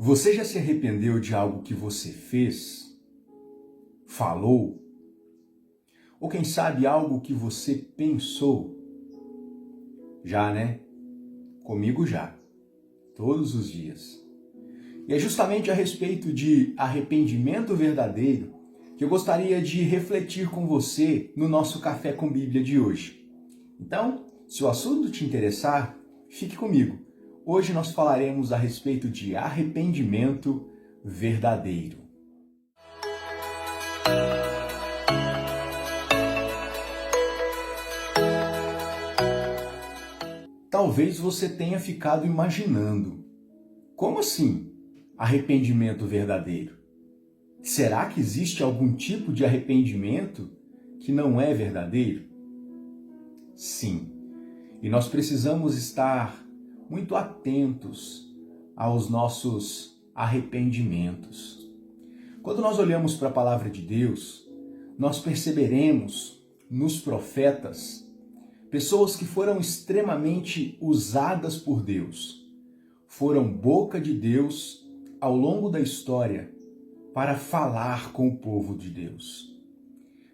Você já se arrependeu de algo que você fez, falou, ou quem sabe algo que você pensou? Já, né? Comigo já, todos os dias. E é justamente a respeito de arrependimento verdadeiro que eu gostaria de refletir com você no nosso Café com Bíblia de hoje. Então, se o assunto te interessar, fique comigo. Hoje nós falaremos a respeito de arrependimento verdadeiro. Talvez você tenha ficado imaginando, como assim arrependimento verdadeiro? Será que existe algum tipo de arrependimento que não é verdadeiro? Sim, e nós precisamos estar muito atentos aos nossos arrependimentos. Quando nós olhamos para a palavra de Deus, nós perceberemos nos profetas pessoas que foram extremamente usadas por Deus, foram boca de Deus ao longo da história para falar com o povo de Deus.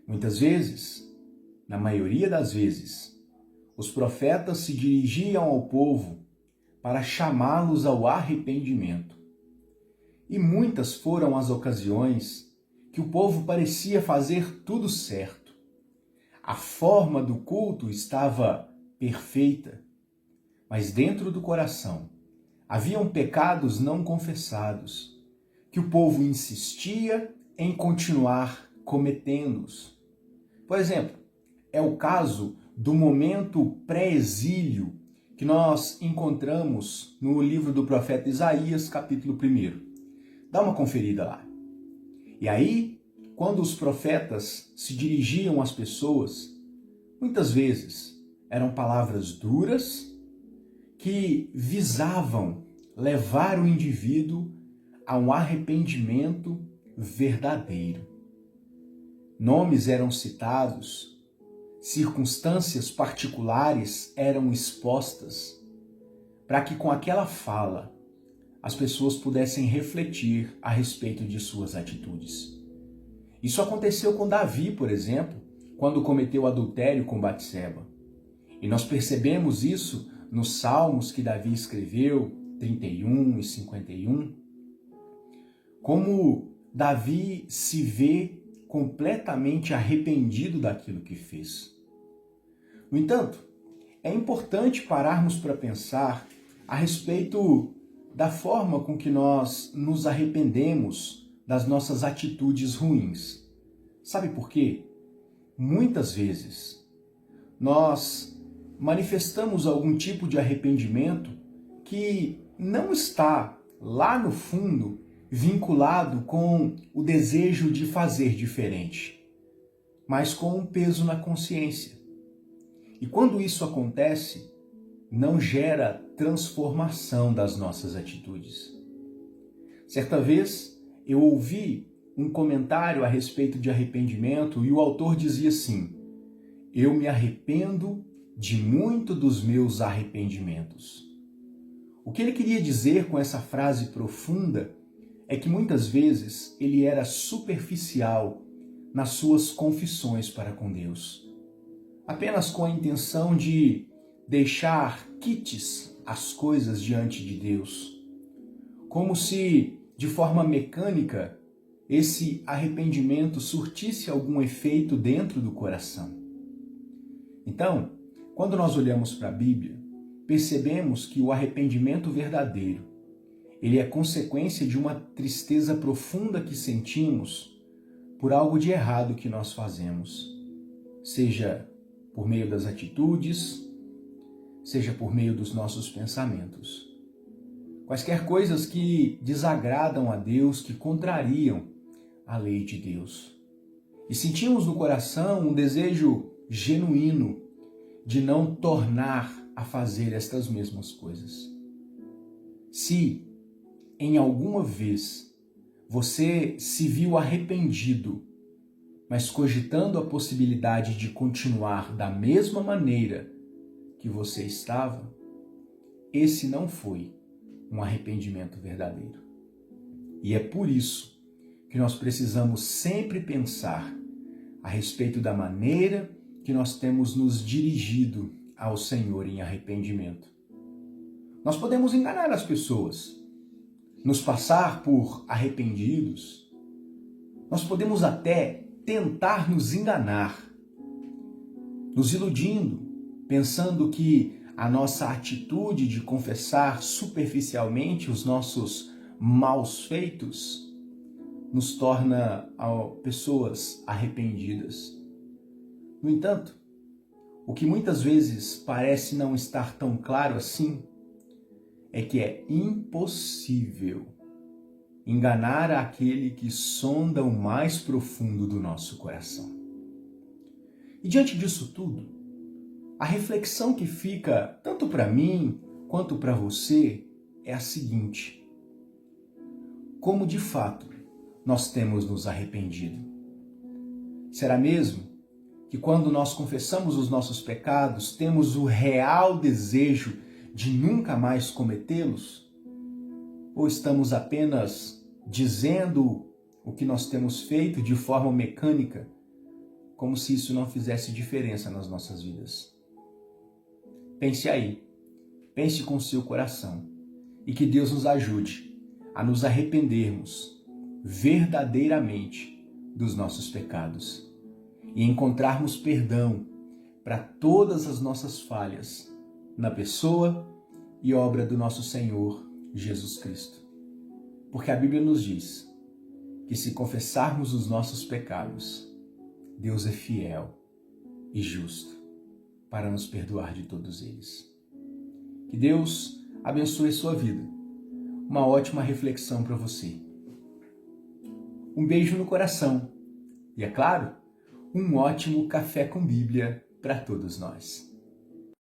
Muitas vezes, na maioria das vezes, os profetas se dirigiam ao povo para chamá-los ao arrependimento. E muitas foram as ocasiões que o povo parecia fazer tudo certo. A forma do culto estava perfeita, mas dentro do coração haviam pecados não confessados, que o povo insistia em continuar cometendo-os. Por exemplo, é o caso do momento pré-exílio que nós encontramos no livro do profeta Isaías, capítulo 1. Dá uma conferida lá. E aí, quando os profetas se dirigiam às pessoas, muitas vezes eram palavras duras que visavam levar o indivíduo a um arrependimento verdadeiro. Nomes eram citados, circunstâncias particulares eram expostas, para que com aquela fala as pessoas pudessem refletir a respeito de suas atitudes. Isso aconteceu com Davi, por exemplo, quando cometeu adultério com Batseba. E nós percebemos isso nos salmos que Davi escreveu, 31 e 51, como Davi se vê completamente arrependido daquilo que fez. No entanto, é importante pararmos para pensar a respeito da forma com que nós nos arrependemos das nossas atitudes ruins. Sabe por quê? Muitas vezes nós manifestamos algum tipo de arrependimento que não está lá no fundo vinculado com o desejo de fazer diferente, mas com um peso na consciência. E quando isso acontece, não gera transformação das nossas atitudes. Certa vez eu ouvi um comentário a respeito de arrependimento e o autor dizia assim: eu me arrependo de muito dos meus arrependimentos. O que ele queria dizer com essa frase profunda é que muitas vezes ele era superficial nas suas confissões para com Deus, apenas com a intenção de deixar quites as coisas diante de Deus, como se de forma mecânica esse arrependimento surtisse algum efeito dentro do coração. Então, quando nós olhamos para a Bíblia, percebemos que o arrependimento verdadeiro, ele é consequência de uma tristeza profunda que sentimos por algo de errado que nós fazemos, seja por meio das atitudes, seja por meio dos nossos pensamentos. Quaisquer coisas que desagradam a Deus, que contrariam a lei de Deus. E sentimos no coração um desejo genuíno de não tornar a fazer estas mesmas coisas. Se em alguma vez você se viu arrependido, mas cogitando a possibilidade de continuar da mesma maneira que você estava, esse não foi um arrependimento verdadeiro. E é por isso que nós precisamos sempre pensar a respeito da maneira que nós temos nos dirigido ao Senhor em arrependimento. Nós podemos enganar as pessoas, nos passar por arrependidos. Nós podemos até tentar nos enganar, nos iludindo, pensando que a nossa atitude de confessar superficialmente os nossos maus feitos nos torna pessoas arrependidas. No entanto, o que muitas vezes parece não estar tão claro assim é que é impossível enganar aquele que sonda o mais profundo do nosso coração. E diante disso tudo, a reflexão que fica tanto para mim quanto para você é a seguinte: como de fato nós temos nos arrependido? Será mesmo que quando nós confessamos os nossos pecados, temos o real desejo de nunca mais cometê-los? Ou estamos apenas dizendo o que nós temos feito de forma mecânica, como se isso não fizesse diferença nas nossas vidas? Pense aí, pense com o seu coração, e que Deus nos ajude a nos arrependermos verdadeiramente dos nossos pecados e encontrarmos perdão para todas as nossas falhas na pessoa e obra do nosso Senhor Jesus Cristo. Porque a Bíblia nos diz que se confessarmos os nossos pecados, Deus é fiel e justo para nos perdoar de todos eles. Que Deus abençoe sua vida. Uma ótima reflexão para você. Um beijo no coração e, é claro, um ótimo café com Bíblia para todos nós.